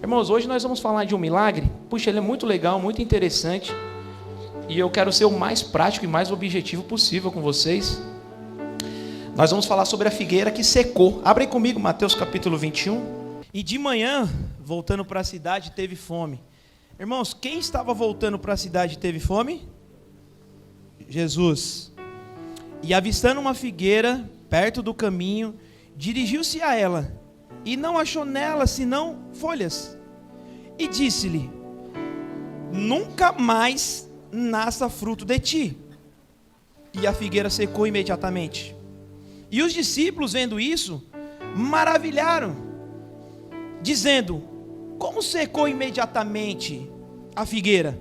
Irmãos, hoje nós vamos falar de um milagre. Puxa, ele é muito legal, muito interessante. E eu quero ser o mais prático e mais objetivo possível com vocês. Nós vamos falar sobre a figueira que secou. Abrem comigo Mateus capítulo 21. E de manhã, voltando para a cidade, teve fome. Irmãos, quem estava voltando para a cidade e teve fome? Jesus. E avistando uma figueira perto do caminho, dirigiu-se a ela, e não achou nela senão folhas. E disse-lhe: nunca mais nasça fruto de ti. E a figueira secou imediatamente. E os discípulos, vendo isso, maravilharam, dizendo: como secou imediatamente a figueira?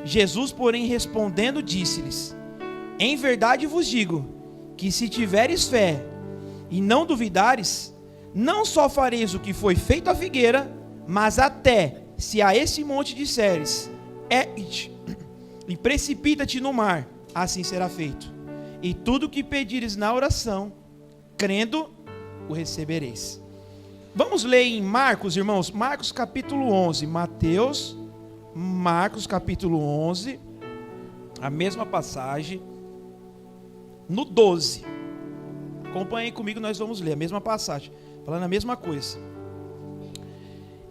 Jesus, porém, respondendo, disse-lhes: em verdade vos digo, que se tiveres fé e não duvidares, não só fareis o que foi feito à figueira, mas até se a esse monte disseres: ergue-te e precipita-te no mar, assim será feito. E tudo o que pedires na oração, crendo, o recebereis. Vamos ler em Marcos, irmãos, Marcos capítulo 11, Marcos capítulo 11, a mesma passagem, no 12. Acompanhem comigo, nós vamos ler a mesma passagem, falando a mesma coisa.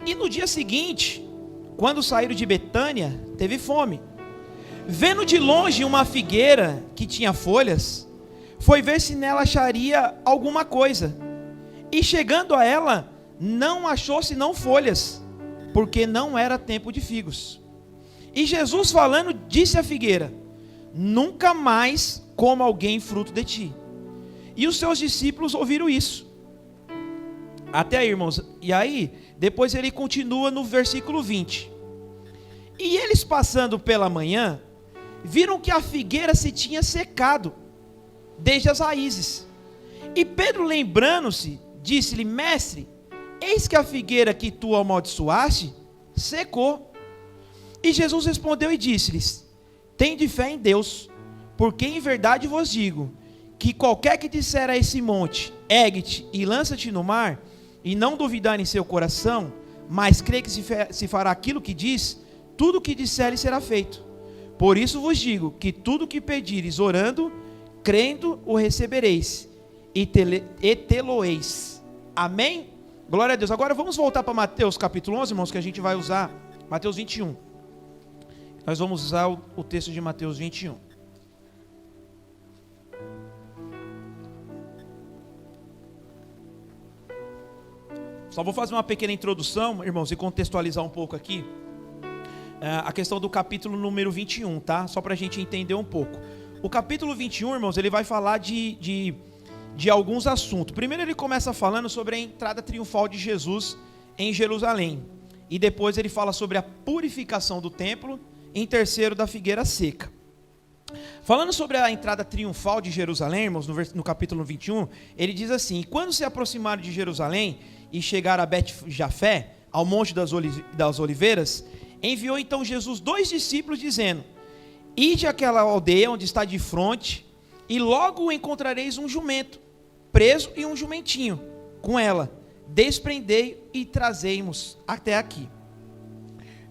E no dia seguinte, quando saíram de Betânia, teve fome. Vendo de longe uma figueira que tinha folhas, foi ver se nela acharia alguma coisa. E chegando a ela, não achou senão folhas, porque não era tempo de figos. E Jesus falando, disse à figueira: nunca mais coma alguém fruto de ti. E os seus discípulos ouviram isso. Até aí, irmãos. E aí, depois ele continua no versículo 20. E eles passando pela manhã, viram que a figueira se tinha secado, desde as raízes. E Pedro, lembrando-se, disse-lhe: mestre, eis que a figueira que tu amaldiçoaste, secou. E Jesus respondeu e disse-lhes: tende fé em Deus, porque em verdade vos digo, que qualquer que disser a esse monte: ergue-te e lança-te no mar, e não duvidar em seu coração, mas crê que se fará aquilo que diz, tudo o que disser será feito. Por isso vos digo, que tudo o que pedires orando, crendo, o recebereis, e tê-lo-eis. Amém? Glória a Deus. Agora vamos voltar para Mateus capítulo 11, irmãos, que a gente vai usar Mateus 21. Nós vamos usar o texto de Mateus 21. Só vou fazer uma pequena introdução, irmãos, e contextualizar um pouco aqui a questão do capítulo número 21, tá? Só para a gente entender um pouco. O capítulo 21, irmãos, ele vai falar de alguns assuntos. Primeiro ele começa falando sobre a entrada triunfal de Jesus em Jerusalém. E depois ele fala sobre a purificação do templo. Em terceiro, da figueira seca. Falando sobre a entrada triunfal de Jerusalém, irmãos, no capítulo 21, ele diz assim: quando se aproximaram de Jerusalém e chegaram a Bet-Jafé, ao monte das oliveiras, enviou então Jesus 2 discípulos, dizendo: ide àquela aldeia onde está de fronte, e logo encontrareis um jumento preso e um jumentinho com ela, desprendei e trazei-mos até aqui.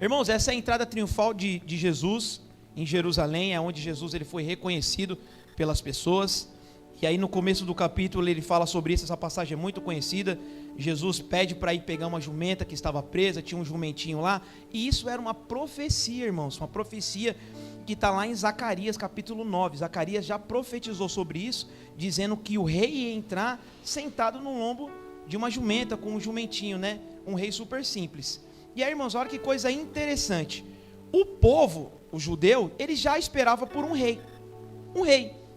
Irmãos, essa é a entrada triunfal de Jesus em Jerusalém, é onde Jesus ele foi reconhecido pelas pessoas. E aí no começo do capítulo ele fala sobre isso, essa passagem é muito conhecida. Jesus pede para ir pegar uma jumenta que estava presa, tinha um jumentinho lá, e isso era uma profecia, irmãos, uma profecia que está lá em Zacarias capítulo 9, Zacarias já profetizou sobre isso, dizendo que o rei ia entrar sentado no lombo de uma jumenta, com um jumentinho, né? Um rei super simples. E aí, irmãos, olha que coisa interessante, o povo, o judeu, ele já esperava por um rei,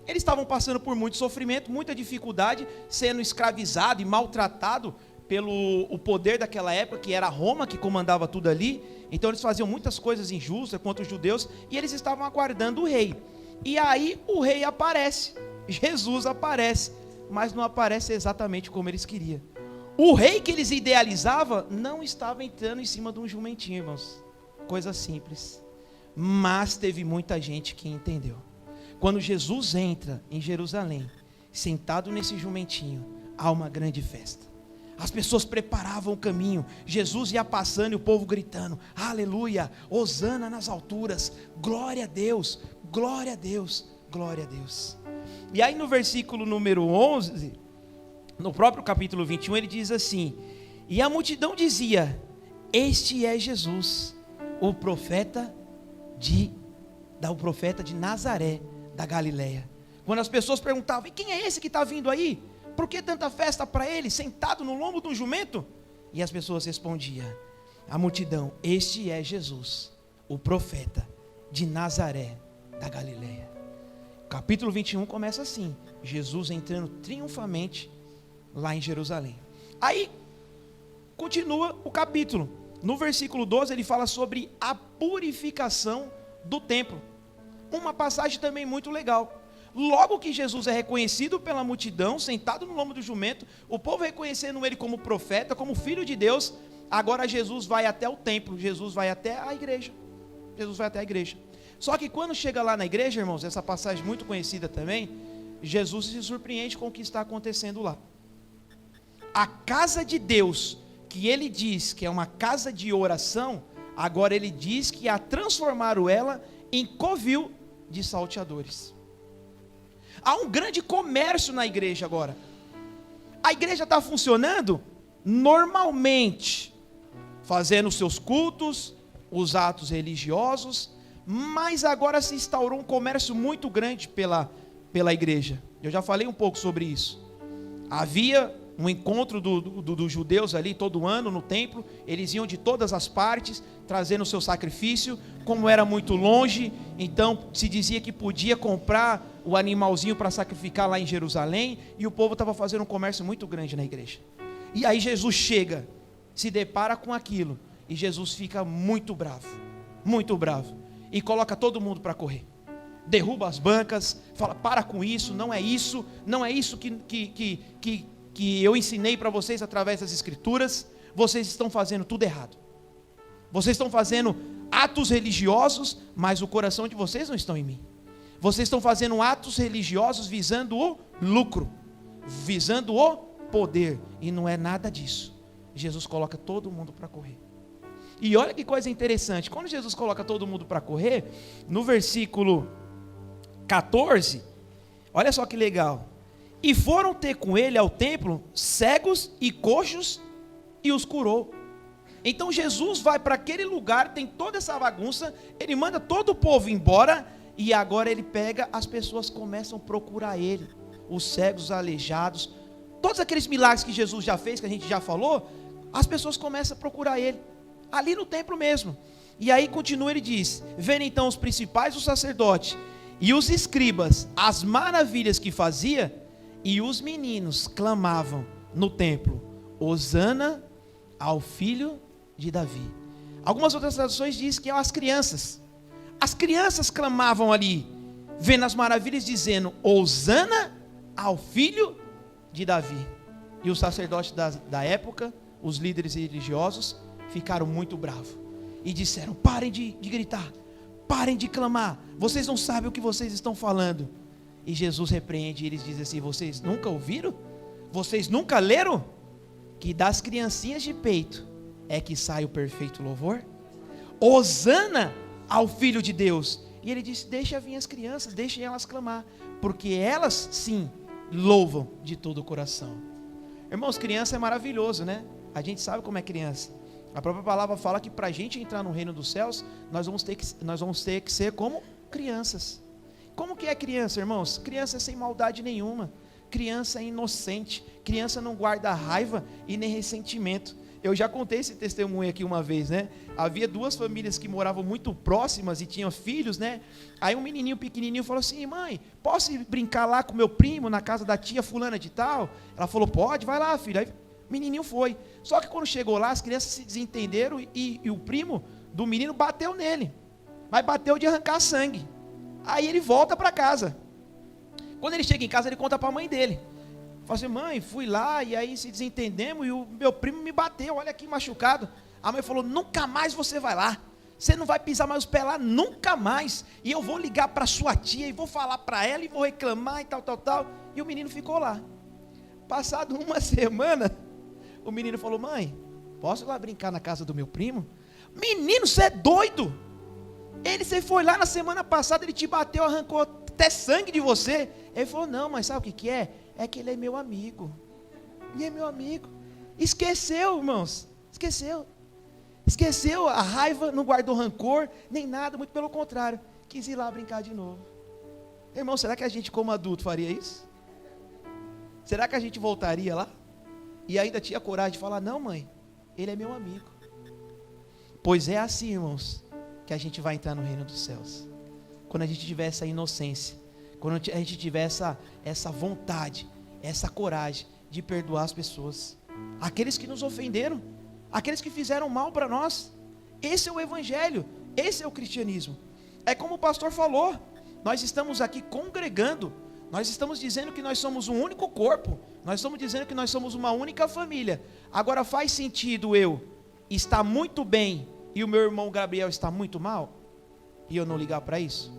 eles estavam passando por muito sofrimento, muita dificuldade, sendo escravizado e maltratado pelo poder daquela época, que era Roma, que comandava tudo ali. Então eles faziam muitas coisas injustas contra os judeus, e eles estavam aguardando o rei. E aí o rei aparece, Jesus aparece, mas não aparece exatamente como eles queriam. O rei que eles idealizavam não estava entrando em cima de um jumentinho, irmãos. Coisa simples. Mas teve muita gente que entendeu. Quando Jesus entra em Jerusalém, sentado nesse jumentinho, há uma grande festa. As pessoas preparavam o caminho. Jesus ia passando e o povo gritando: aleluia, hosana nas alturas, glória a Deus, glória a Deus, glória a Deus. E aí no versículo número 11, no próprio capítulo 21, ele diz assim: e a multidão dizia: este é Jesus, o profeta de Nazaré, da Galileia. Quando as pessoas perguntavam: e quem é esse que está vindo aí? Por que tanta festa para ele, sentado no lombo de um jumento? E as pessoas respondiam, a multidão: este é Jesus, o profeta de Nazaré, da Galileia. Capítulo 21 começa assim: Jesus entrando triunfalmente lá em Jerusalém. Aí continua o capítulo. No versículo 12 ele fala sobre a purificação do templo. Uma passagem também muito legal. Logo que Jesus é reconhecido pela multidão, sentado no lombo do jumento, o povo reconhecendo ele como profeta, como filho de Deus, agora Jesus vai até o templo, Jesus vai até a igreja. Jesus vai até a igreja. Só que quando chega lá na igreja, irmãos, essa passagem muito conhecida também, Jesus se surpreende com o que está acontecendo lá. A casa de Deus, que ele diz que é uma casa de oração, agora ele diz que a transformaram ela em covil de salteadores. Há um grande comércio na igreja agora. A igreja está funcionando normalmente, fazendo os seus cultos, os atos religiosos, mas agora se instaurou um comércio muito grande pela igreja. Eu já falei um pouco sobre isso. Havia um encontro dos judeus ali todo ano no templo, eles iam de todas as partes, trazendo o seu sacrifício. Como era muito longe, então se dizia que podia comprar o animalzinho para sacrificar lá em Jerusalém, e o povo estava fazendo um comércio muito grande na igreja. E aí Jesus chega, se depara com aquilo, e Jesus fica muito bravo, e coloca todo mundo para correr. Derruba as bancas, fala: para com isso, não é isso que eu ensinei para vocês através das escrituras. Vocês estão fazendo tudo errado. Vocês estão fazendo atos religiosos, mas o coração de vocês não estão em mim. Vocês estão fazendo atos religiosos visando o lucro, visando o poder, e não é nada disso. Jesus coloca todo mundo para correr. E olha que coisa interessante, quando Jesus coloca todo mundo para correr, no versículo 14, olha só que legal: e foram ter com ele ao templo cegos e coxos, e os curou. Então Jesus vai para aquele lugar, tem toda essa bagunça, ele manda todo o povo embora, e agora ele pega, as pessoas começam a procurar ele, os cegos, os aleijados, todos aqueles milagres que Jesus já fez, que a gente já falou, as pessoas começam a procurar ele, ali no templo mesmo. E aí continua, ele diz: vendo então os principais, os sacerdotes e os escribas, as maravilhas que fazia, e os meninos clamavam no templo: hosana ao filho de Davi. Algumas outras traduções dizem que as crianças clamavam ali, vendo as maravilhas, dizendo: hosana ao filho de Davi. E os sacerdotes da época, os líderes religiosos, ficaram muito bravos e disseram: parem de gritar, parem de clamar, vocês não sabem o que vocês estão falando. E Jesus repreende, e eles dizem assim: vocês nunca ouviram? Vocês nunca leram? Que das criancinhas de peito é que sai o perfeito louvor? Hosana ao Filho de Deus. E ele disse: deixa vir as crianças, deixem elas clamar, porque elas sim louvam de todo o coração. Irmãos, criança é maravilhoso, né? A gente sabe como é criança. A própria palavra fala que para a gente entrar no reino dos céus, nós vamos ter que ser como crianças. Como que é criança, irmãos? Criança é sem maldade nenhuma, criança é inocente, criança não guarda raiva e nem ressentimento. Eu já contei esse testemunho aqui uma vez, né? Havia duas famílias que moravam muito próximas e tinham filhos, né? Aí um menininho pequenininho falou assim: mãe, posso ir brincar lá com meu primo na casa da tia fulana de tal? Ela falou: pode, vai lá, filho. Aí o menininho foi. Só que quando chegou lá, as crianças se desentenderam e o primo do menino bateu nele, mas bateu de arrancar sangue. Aí ele volta para casa. Quando ele chega em casa, ele conta para a mãe dele. Fala assim: mãe, fui lá e aí se desentendemos e o meu primo me bateu, olha aqui machucado. A mãe falou: nunca mais você vai lá, você não vai pisar mais os pés lá, nunca mais. E eu vou ligar para sua tia e vou falar para ela e vou reclamar e tal. E o menino ficou lá. Passado uma semana, O menino falou: mãe, posso ir lá brincar na casa do meu primo? Menino, você é doido? Você foi lá na semana passada, ele te bateu, arrancou até sangue de você. Ele falou: não, mas sabe o que é? É que ele é meu amigo. Ele é meu amigo. Esqueceu, irmãos. Esqueceu a raiva, não guardou rancor, nem nada, muito pelo contrário. Quis ir lá brincar de novo. Irmão, será que a gente como adulto faria isso? Será que a gente voltaria lá? E ainda tinha coragem de falar: não, mãe, ele é meu amigo. Pois é assim, irmãos, que a gente vai entrar no reino dos céus. Quando a gente tiver essa inocência, quando a gente tiver essa vontade, essa coragem de perdoar as pessoas, aqueles que nos ofenderam, aqueles que fizeram mal para nós. Esse é o evangelho, esse é o cristianismo. É como o pastor falou, nós estamos aqui congregando, nós estamos dizendo que nós somos um único corpo, nós estamos dizendo que nós somos uma única família. Agora, faz sentido eu estar muito bem e o meu irmão Gabriel está muito mal e eu não ligar para isso?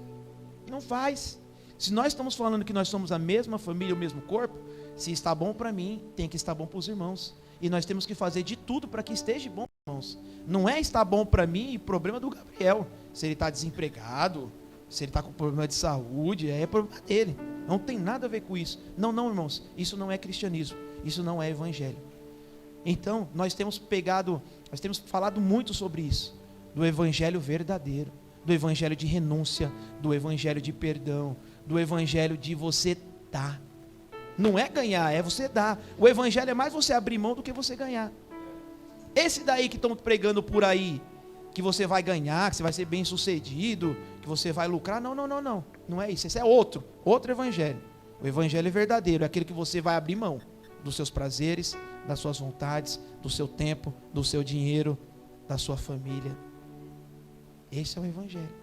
Não faz. Se nós estamos falando que nós somos a mesma família, o mesmo corpo, se está bom para mim, tem que estar bom para os irmãos. E nós temos que fazer de tudo para que esteja bom, irmãos. Não é estar bom para mim e problema do Gabriel. Se ele está desempregado, se ele está com problema de saúde, é problema dele. Não tem nada a ver com isso. Não, irmãos, isso não é cristianismo. Isso não é evangelho. Então, nós temos falado muito sobre isso. Do evangelho verdadeiro. Do evangelho de renúncia. Do evangelho de perdão. Do evangelho de você dar. Não é ganhar, é você dar. O evangelho é mais você abrir mão do que você ganhar. Esse daí que estão pregando por aí, que você vai ganhar, que você vai ser bem sucedido, que você vai lucrar, não. Não é isso, esse é outro evangelho. O evangelho verdadeiro é aquele que você vai abrir mão dos seus prazeres, das suas vontades, do seu tempo, do seu dinheiro, da sua família. Esse é o evangelho.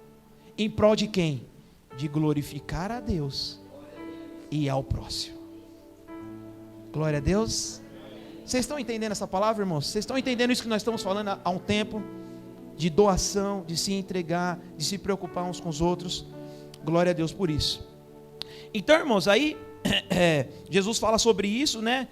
Em prol de quem? De glorificar a Deus e ao próximo. Glória a Deus. Vocês estão entendendo essa palavra, irmãos? Vocês estão entendendo isso que nós estamos falando há um tempo? De doação, de se entregar, de se preocupar uns com os outros. Glória a Deus por isso. Então, irmãos, aí Jesus fala sobre isso, né?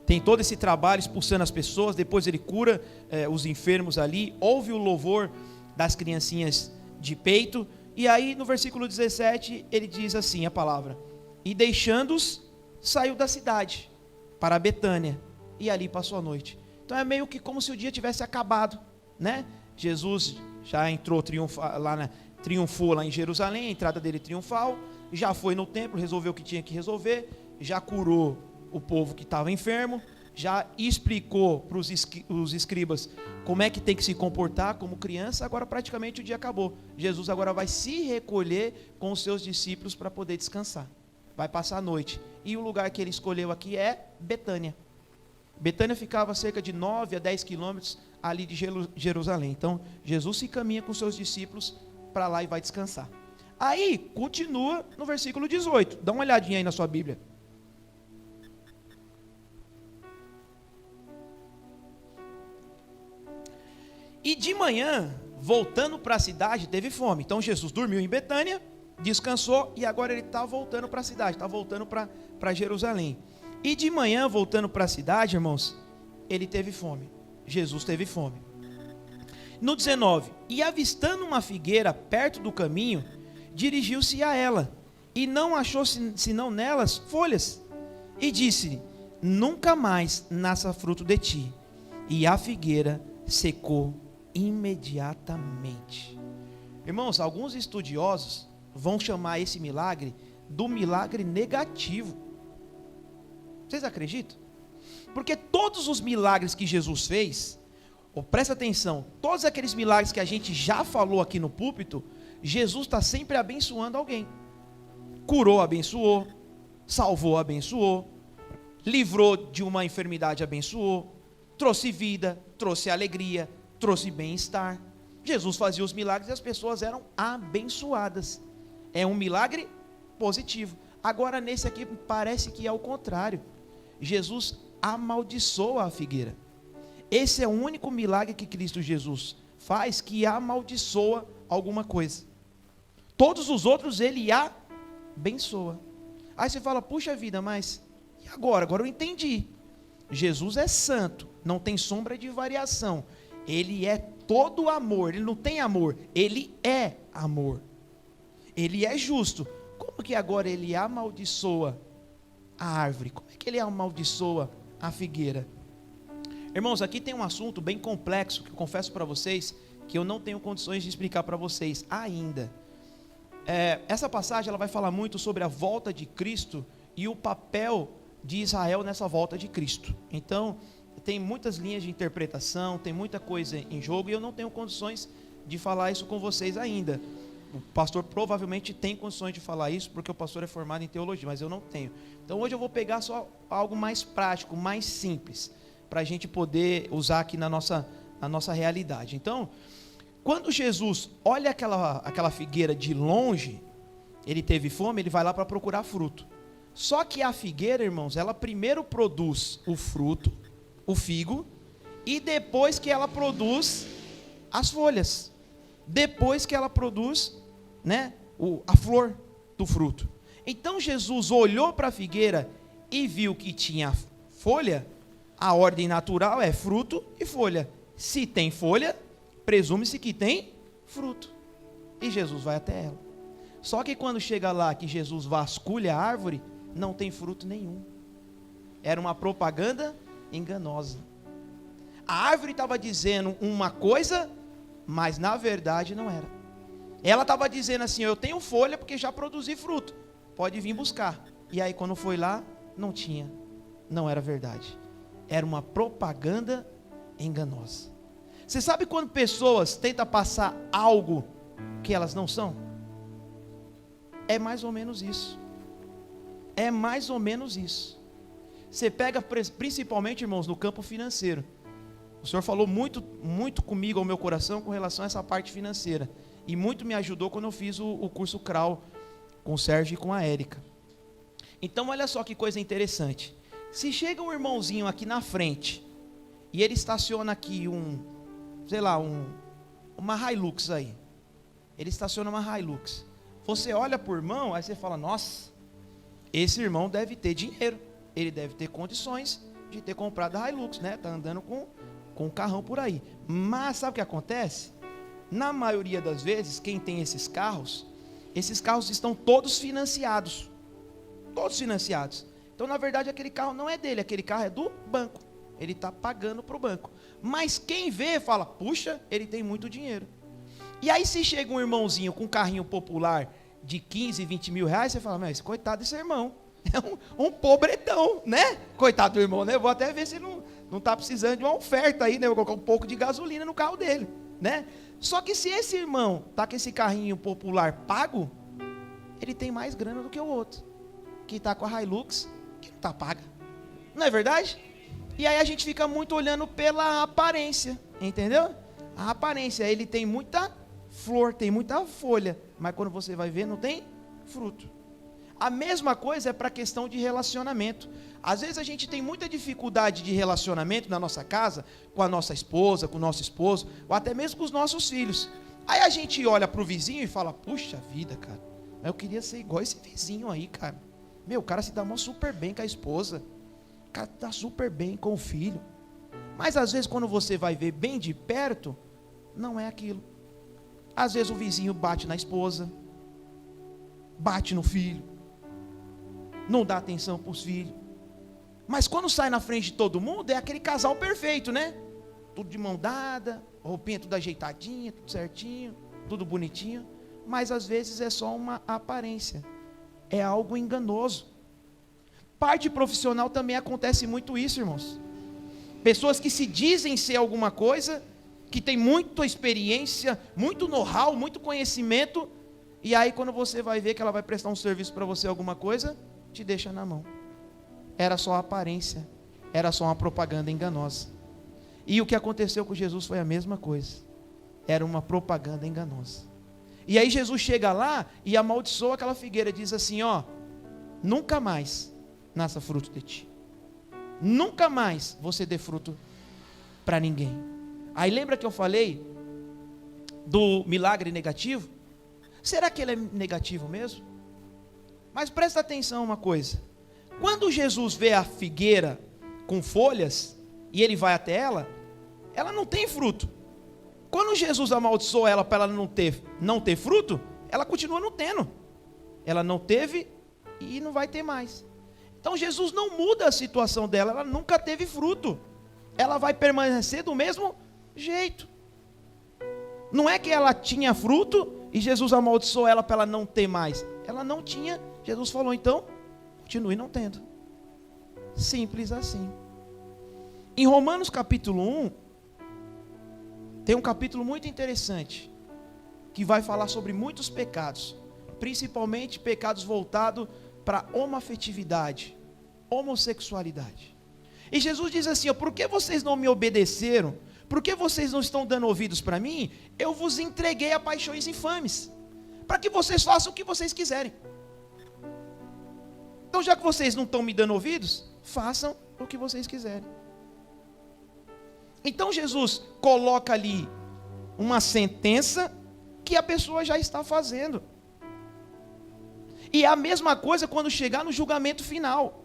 Tem todo esse trabalho expulsando as pessoas. Depois ele cura os enfermos ali. Ouve o louvor das criancinhas de peito. E aí no versículo 17 ele diz assim a palavra: e deixando-os, saiu da cidade para Betânia e ali passou a noite. Então é meio que como se o dia tivesse acabado, né? Jesus já entrou triunfou lá em Jerusalém, a entrada dele triunfal, já foi no templo, resolveu o que tinha que resolver, já curou o povo que estava enfermo, já explicou para os escribas como é que tem que se comportar como criança. Agora praticamente o dia acabou. Jesus agora vai se recolher com os seus discípulos para poder descansar. Vai passar a noite. E o lugar que ele escolheu aqui é Betânia. Betânia ficava a cerca de 9 a 10 quilômetros ali de Jerusalém. Então, Jesus se caminha com seus discípulos para lá e vai descansar. Aí, continua no versículo 18. Dá uma olhadinha aí na sua Bíblia. E de manhã, voltando para a cidade, teve fome. Então, Jesus dormiu em Betânia, descansou e agora ele está voltando para a cidade, está voltando para Jerusalém. E de manhã, voltando para a cidade, irmãos, ele teve fome. Jesus teve fome. No 19, e avistando uma figueira perto do caminho, dirigiu-se a ela, e não achou senão nelas folhas, e disse-lhe: nunca mais nasça fruto de ti. E a figueira secou imediatamente. Irmãos, alguns estudiosos vão chamar esse milagre do milagre negativo. Vocês acreditam? Porque todos os milagres que Jesus fez, presta atenção, todos aqueles milagres que a gente já falou aqui no púlpito, Jesus está sempre abençoando alguém. Curou, abençoou. Salvou, abençoou. Livrou de uma enfermidade, abençoou. Trouxe vida, trouxe alegria, trouxe bem-estar. Jesus fazia os milagres e as pessoas eram abençoadas. É um milagre positivo. Agora nesse aqui parece que é o contrário. Jesus amaldiçoa a figueira. Esse é o único milagre que Cristo Jesus faz que amaldiçoa alguma coisa. Todos os outros ele abençoa. Aí você fala: puxa vida, mas e agora? Agora eu entendi. Jesus é santo, não tem sombra de variação. Ele é todo amor, ele não tem amor, ele é amor. Ele é justo. Como que agora ele amaldiçoa a árvore? Como é que ele amaldiçoa a figueira? Irmãos, aqui tem um assunto bem complexo, que eu confesso para vocês, que eu não tenho condições de explicar para vocês ainda. Essa passagem ela vai falar muito sobre a volta de Cristo e o papel de Israel nessa volta de Cristo. Então, tem muitas linhas de interpretação, tem muita coisa em jogo, e eu não tenho condições de falar isso com vocês ainda. O pastor provavelmente tem condições de falar isso, porque o pastor é formado em teologia, mas eu não tenho. Então hoje eu vou pegar só algo mais prático, mais simples, para a gente poder usar aqui na nossa realidade. Então, quando Jesus olha aquela figueira de longe, ele teve fome, ele vai lá para procurar fruto. Só que a figueira, irmãos, ela primeiro produz o fruto, o figo, e depois que ela produz as folhas. Depois que ela produz, né, a flor do fruto. Então Jesus olhou para a figueira e viu que tinha folha. A ordem natural é fruto e folha. Se tem folha, presume-se que tem fruto. E Jesus vai até ela. Só que quando chega lá que Jesus vasculha a árvore, não tem fruto nenhum. Era uma propaganda enganosa. A árvore estava dizendo uma coisa, mas na verdade não era. Ela estava dizendo assim: eu tenho folha porque já produzi fruto, pode vir buscar. E aí quando foi lá, não tinha. Não era verdade. Era uma propaganda enganosa. Você sabe quando pessoas tentam passar algo que elas não são? É mais ou menos isso. É mais ou menos isso. Você pega principalmente, irmãos, no campo financeiro. O Senhor falou muito comigo ao meu coração com relação a essa parte financeira. E muito me ajudou quando eu fiz o curso CRAU com o Sérgio e com a Érica. Então olha só que coisa interessante. Se chega um irmãozinho aqui na frente e ele estaciona aqui uma Hilux aí. Ele estaciona uma Hilux. Você olha para o irmão, aí você fala: nossa, esse irmão deve ter dinheiro. Ele deve ter condições de ter comprado a Hilux, né? Está andando com um carrão por aí. Mas sabe o que acontece? Na maioria das vezes, quem tem esses carros estão todos financiados. Todos financiados. Então, na verdade, aquele carro não é dele, aquele carro é do banco. Ele está pagando para o banco. Mas quem vê, fala: puxa, ele tem muito dinheiro. E aí, se chega um irmãozinho com um carrinho popular de 15, 20 mil reais, você fala: mas coitado desse irmão. É um pobretão, né? Coitado do irmão, né? Eu vou até ver se ele não está precisando de uma oferta aí, né? Eu vou colocar um pouco de gasolina no carro dele, né? Só que se esse irmão está com esse carrinho popular pago, ele tem mais grana do que o outro, que está com a Hilux, que não está paga. Não é verdade? E aí a gente fica muito olhando pela aparência, entendeu? A aparência, ele tem muita flor, tem muita folha, mas quando você vai ver, não tem fruto. A mesma coisa é para a questão de relacionamento. Às vezes a gente tem muita dificuldade de relacionamento na nossa casa, com a nossa esposa, com o nosso esposo, ou até mesmo com os nossos filhos. Aí a gente olha para o vizinho e fala: puxa vida, cara, eu queria ser igual esse vizinho aí, cara. Meu, o cara se dá super bem com a esposa, o cara está super bem com o filho. Mas às vezes quando você vai ver bem de perto, não é aquilo. Às vezes o vizinho bate na esposa, bate no filho, não dá atenção para os filhos. Mas quando sai na frente de todo mundo, é aquele casal perfeito, né? Tudo de mão dada, roupinha tudo ajeitadinha, tudo certinho, tudo bonitinho. Mas às vezes é só uma aparência. É algo enganoso. Parte profissional também acontece muito isso, irmãos. Pessoas que se dizem ser alguma coisa, que tem muita experiência, muito know-how, muito conhecimento, e aí quando você vai ver que ela vai prestar um serviço para você, alguma coisa, te deixa na mão. Era só aparência, era só uma propaganda enganosa. E o que aconteceu com Jesus foi a mesma coisa. Era uma propaganda enganosa. E aí Jesus chega lá e amaldiçoa aquela figueira, diz assim: ó, nunca mais nasça fruto de ti. Nunca mais você dê fruto para ninguém. Aí lembra que eu falei do milagre negativo? Será que ele é negativo mesmo? Mas presta atenção uma coisa. Quando Jesus vê a figueira com folhas, e ele vai até ela, ela não tem fruto. Quando Jesus amaldiçoou ela para ela não ter fruto, ela continua não tendo. Ela não teve e não vai ter mais. Então Jesus não muda a situação dela, ela nunca teve fruto. Ela vai permanecer do mesmo jeito. Não é que ela tinha fruto e Jesus amaldiçoou ela para ela não ter mais. Ela não tinha, Jesus falou, então, continue não tendo. Simples assim. Em Romanos capítulo 1, tem um capítulo muito interessante, que vai falar sobre muitos pecados, principalmente pecados voltados para homoafetividade, homossexualidade. E Jesus diz assim, por que vocês não me obedeceram? Por que vocês não estão dando ouvidos para mim? Eu vos entreguei a paixões infames, para que vocês façam o que vocês quiserem. Então, já que vocês não estão me dando ouvidos, façam o que vocês quiserem. Então Jesus coloca ali uma sentença que a pessoa já está fazendo. E é a mesma coisa quando chegar no julgamento final.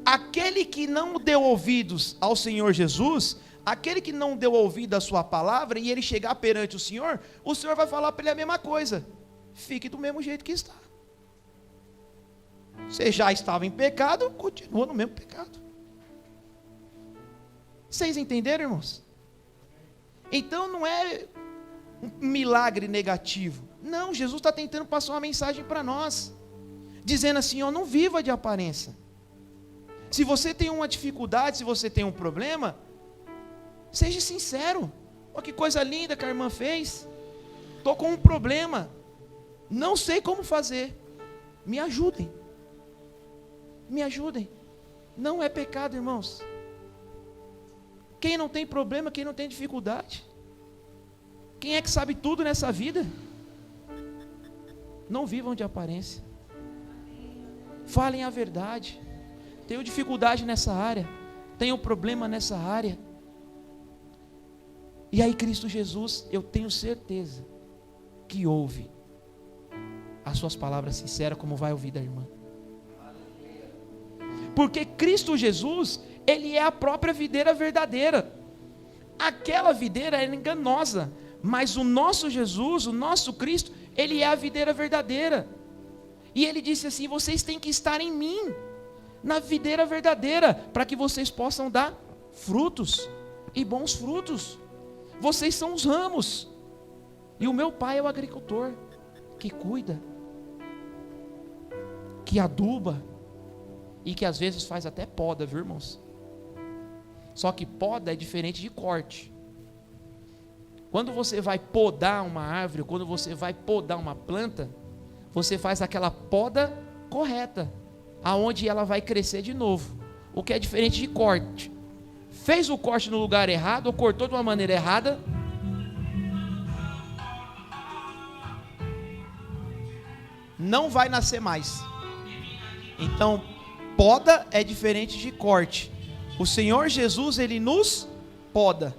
Aquele que não deu ouvidos ao Senhor Jesus, aquele que não deu ouvido à sua palavra, e ele chegar perante o Senhor vai falar para ele a mesma coisa. Fique do mesmo jeito que está. Você já estava em pecado, continua no mesmo pecado. Vocês entenderam, irmãos? Então não é um milagre negativo. Não, Jesus está tentando passar uma mensagem para nós, dizendo assim, não viva de aparência. Se você tem uma dificuldade, se você tem um problema, seja sincero. Olha que coisa linda que a irmã fez. Estou com um problema, não sei como fazer, me ajudem. Me ajudem. Não é pecado, irmãos. Quem não tem problema, quem não tem dificuldade? Quem é que sabe tudo nessa vida? Não vivam de aparência. Falem a verdade. Tenho dificuldade nessa área, tenho problema nessa área. E aí Cristo Jesus, eu tenho certeza que ouve as suas palavras sinceras, como vai ouvir da irmã. Porque Cristo Jesus, Ele é a própria videira verdadeira. Aquela videira era enganosa, mas o nosso Jesus, o nosso Cristo, Ele é a videira verdadeira. E Ele disse assim, vocês têm que estar em mim, na videira verdadeira, para que vocês possam dar frutos, e bons frutos. Vocês são os ramos, e o meu Pai é o agricultor, que cuida, que aduba, e que às vezes faz até poda, viu, irmãos? Só que poda é diferente de corte. Quando você vai podar uma árvore, quando você vai podar uma planta, você faz aquela poda correta, aonde ela vai crescer de novo, o que é diferente de corte. Fez o corte no lugar errado, ou cortou de uma maneira errada, não vai nascer mais. Então, poda é diferente de corte. O Senhor Jesus, Ele nos poda.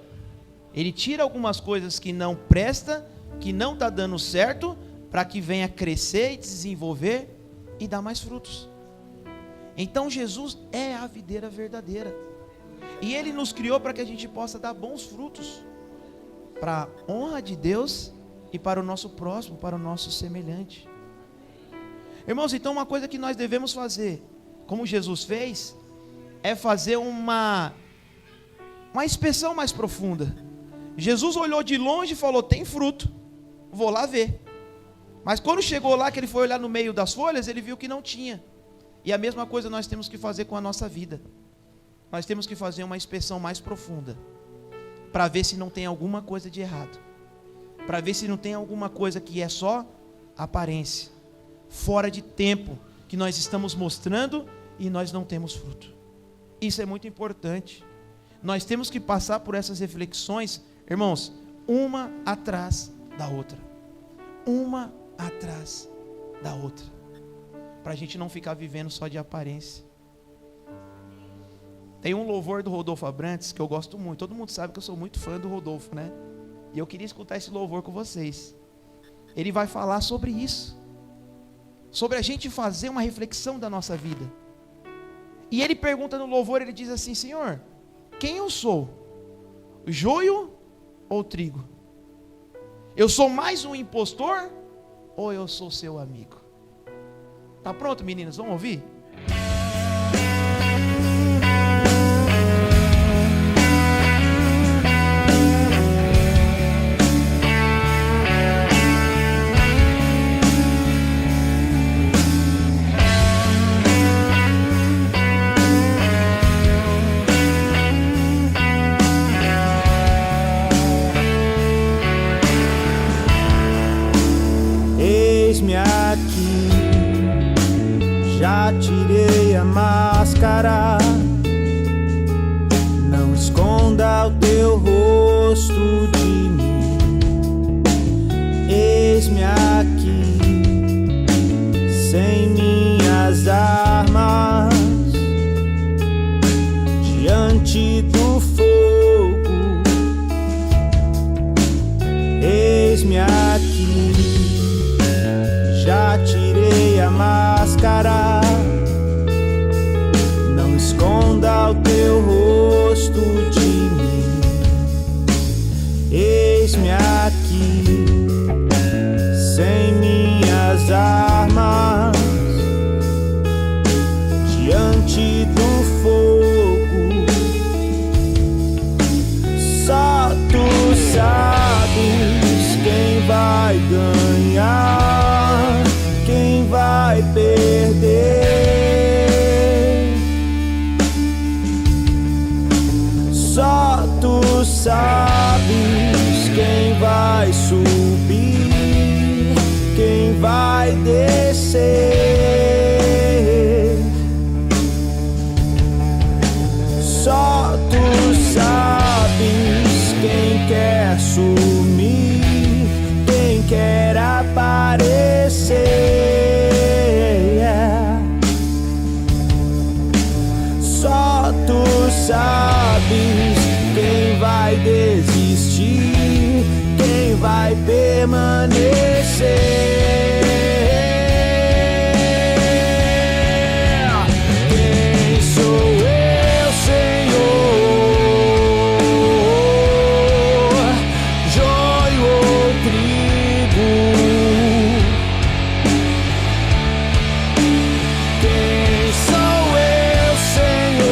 Ele tira algumas coisas que não prestam, que não está dando certo, para que venha crescer e desenvolver e dar mais frutos. Então Jesus é a videira verdadeira. E Ele nos criou para que a gente possa dar bons frutos, para a honra de Deus e para o nosso próximo, para o nosso semelhante. Irmãos, então uma coisa que nós devemos fazer, como Jesus fez, é fazer uma inspeção mais profunda. Jesus olhou de longe e falou, tem fruto, vou lá ver. Mas quando chegou lá, que ele foi olhar no meio das folhas, ele viu que não tinha. E a mesma coisa nós temos que fazer com a nossa vida. Nós temos que fazer uma inspeção mais profunda, para ver se não tem alguma coisa de errado, para ver se não tem alguma coisa que é só aparência, fora de tempo, que nós estamos mostrando e nós não temos fruto. Isso é muito importante. Nós temos que passar por essas reflexões, irmãos, uma atrás da outra. Uma atrás da outra. Para a gente não ficar vivendo só de aparência. Tem um louvor do Rodolfo Abrantes que eu gosto muito. Todo mundo sabe que eu sou muito fã do Rodolfo, né? E eu queria escutar esse louvor com vocês. Ele vai falar sobre isso. Sobre a gente fazer uma reflexão da nossa vida. E ele pergunta no louvor, ele diz assim: Senhor, quem eu sou? Joio ou trigo? Eu sou mais um impostor ou eu sou seu amigo? Tá pronto, meninas? Vamos ouvir? Eis-me aqui, já tirei a máscara. Não esconda o teu rosto de mim. Eis-me aqui, sem minhas armas, diante do fogo. Eis-me aqui, já tirei a máscara. Não esconda o teu rosto de mim. Eis-me aqui, sem minhas armas, diante do fogo. Só tu sabes quem vai ganhar, quem vai perder. Só tu sabes quem vai subir, quem vai descer. Só tu sabes quem quer sumir, quem quer aparecer. Só tu sabes quem vai desistir, quem vai permanecer. Quem sou eu, Senhor? Joio ou trigo? Quem sou eu, Senhor?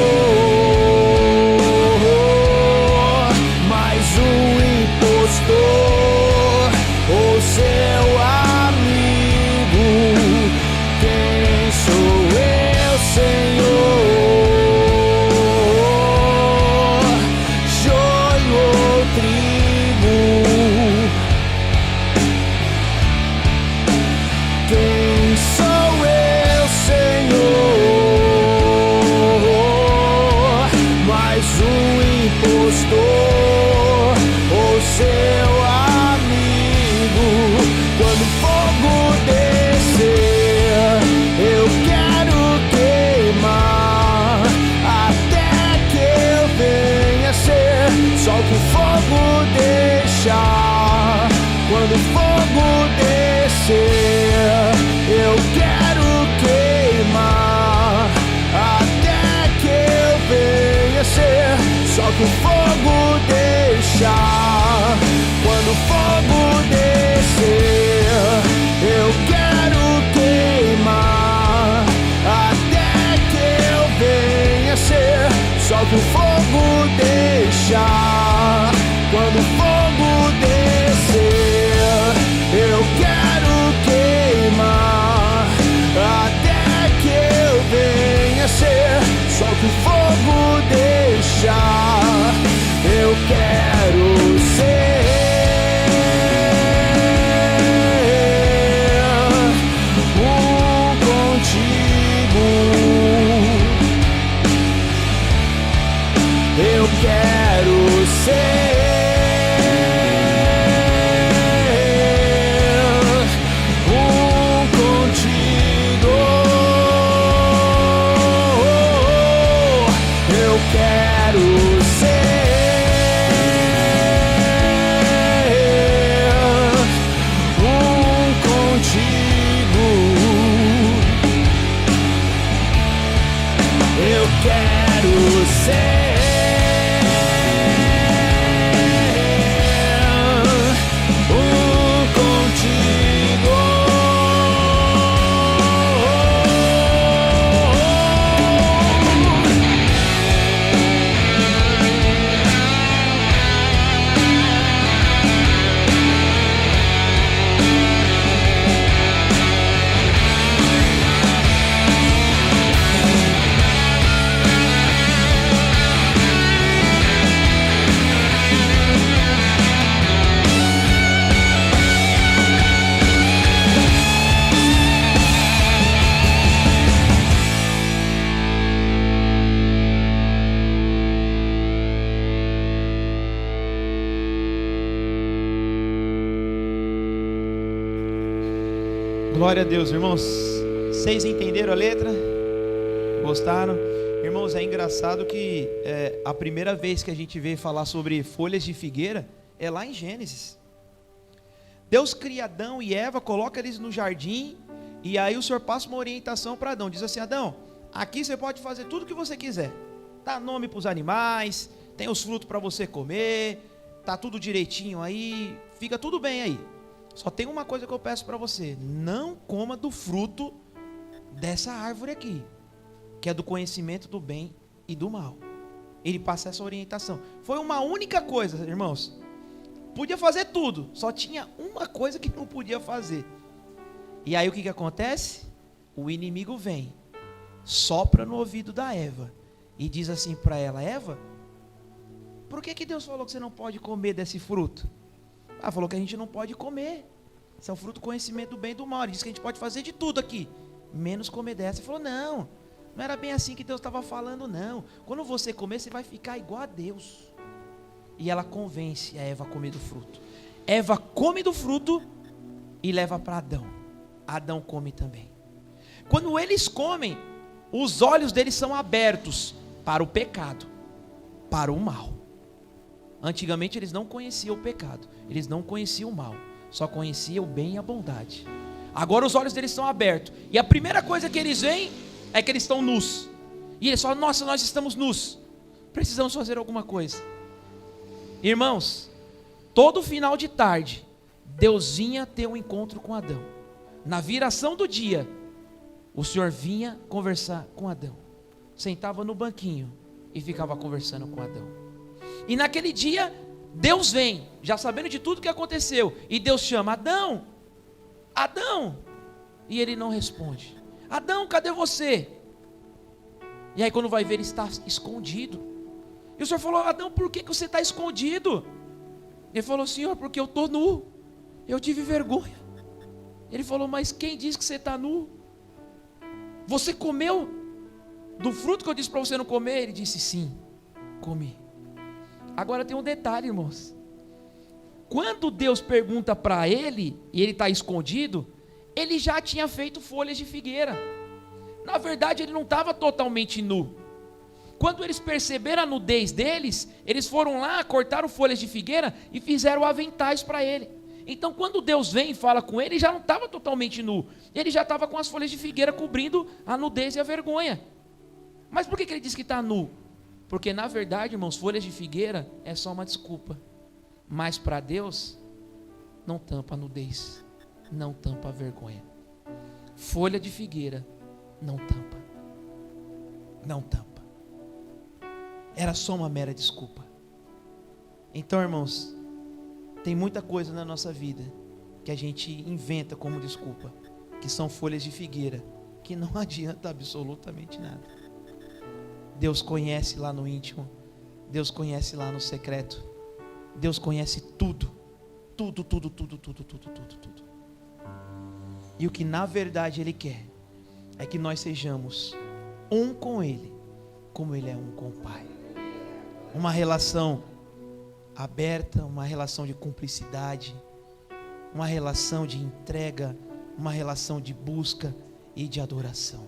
Mais um impostor ou seu amigo? Quem sou eu, Senhor? Joio ou trigo? Quem sou eu, Senhor? Mais um impostor ou seu amigo? Quando o fogo descer, eu quero queimar até que eu venha ser só que o fogo deixar. Quando o fogo descer, eu quero queimar até que eu venha ser só que o fogo deixar. Quando o fogo descer, eu quero queimar até que eu venha ser só que o fogo deixar. Quando o fogo descer, eu quero queimar até que eu venha ser só que o fogo deixar. Eu quero ser contigo. quero ser contigo. Glória a Deus, irmãos. Vocês entenderam a letra? Gostaram? Irmãos, é engraçado que a primeira vez que a gente vê falar sobre folhas de figueira é lá em Gênesis. Deus cria Adão e Eva, coloca eles no jardim, e aí o Senhor passa uma orientação para Adão. Diz assim: Adão, aqui você pode fazer tudo o que você quiser. Dá nome para os animais, tem os frutos para você comer, tá tudo direitinho aí, fica tudo bem aí. Só tem uma coisa que eu peço para você: não coma do fruto dessa árvore aqui, que é do conhecimento do bem e do mal. Ele passa essa orientação. Foi uma única coisa, irmãos. Podia fazer tudo, só tinha uma coisa que não podia fazer. E aí o que acontece? O inimigo vem, sopra no ouvido da Eva e diz assim para ela: Eva, por que Deus falou que você não pode comer desse fruto? Ah, falou que a gente não pode comer. Esse é o fruto do conhecimento do bem e do mal. Ele disse que a gente pode fazer de tudo aqui, menos comer dessa. Ele falou: não era bem assim que Deus estava falando, não. Quando você comer, você vai ficar igual a Deus. E ela convence a Eva a comer do fruto. Eva come do fruto e leva para Adão. Adão come também. Quando eles comem, os olhos deles são abertos para o pecado, para o mal. Antigamente eles não conheciam o pecado, eles não conheciam o mal, só conheciam o bem e a bondade. Agora os olhos deles estão abertos, e a primeira coisa que eles veem é que eles estão nus. E eles falam: nossa, nós estamos nus, precisamos fazer alguma coisa. Irmãos, todo final de tarde Deus vinha ter um encontro com Adão. Na viração do dia, o Senhor vinha conversar com Adão, sentava no banquinho e ficava conversando com Adão. E naquele dia, Deus vem, já sabendo de tudo que aconteceu, e Deus chama: Adão, Adão, e ele não responde. Adão, cadê você? E aí quando vai ver, ele está escondido. E o Senhor falou: Adão, por que você está escondido? Ele falou: Senhor, porque eu estou nu, eu tive vergonha. Ele falou: mas quem disse que você está nu? Você comeu do fruto que eu disse para você não comer? Ele disse: sim, comi. Agora tem um detalhe, irmãos. Quando Deus pergunta para ele, e ele está escondido, ele já tinha feito folhas de figueira. Na verdade, ele não estava totalmente nu. Quando eles perceberam a nudez deles, eles foram lá, cortaram folhas de figueira e fizeram aventais para ele. Então quando Deus vem e fala com ele, ele já não estava totalmente nu. Ele já estava com as folhas de figueira cobrindo a nudez e a vergonha. Mas por que ele disse que está nu? Porque na verdade, irmãos, folhas de figueira é só uma desculpa. Mas para Deus, não tampa a nudez, não tampa a vergonha. Folha de figueira não tampa. Não tampa. Era só uma mera desculpa. Então, irmãos, tem muita coisa na nossa vida que a gente inventa como desculpa, que são folhas de figueira, que não adianta absolutamente nada. Deus conhece lá no íntimo, Deus conhece lá no secreto, Deus conhece tudo, tudo. E o que na verdade Ele quer é que nós sejamos um com Ele, como Ele é um com o Pai. Uma relação aberta, uma relação de cumplicidade, uma relação de entrega, uma relação de busca e de adoração.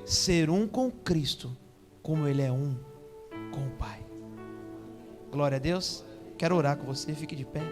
Ser um com Cristo, como Ele é um com o Pai. Glória a Deus. Quero orar com você, fique de pé.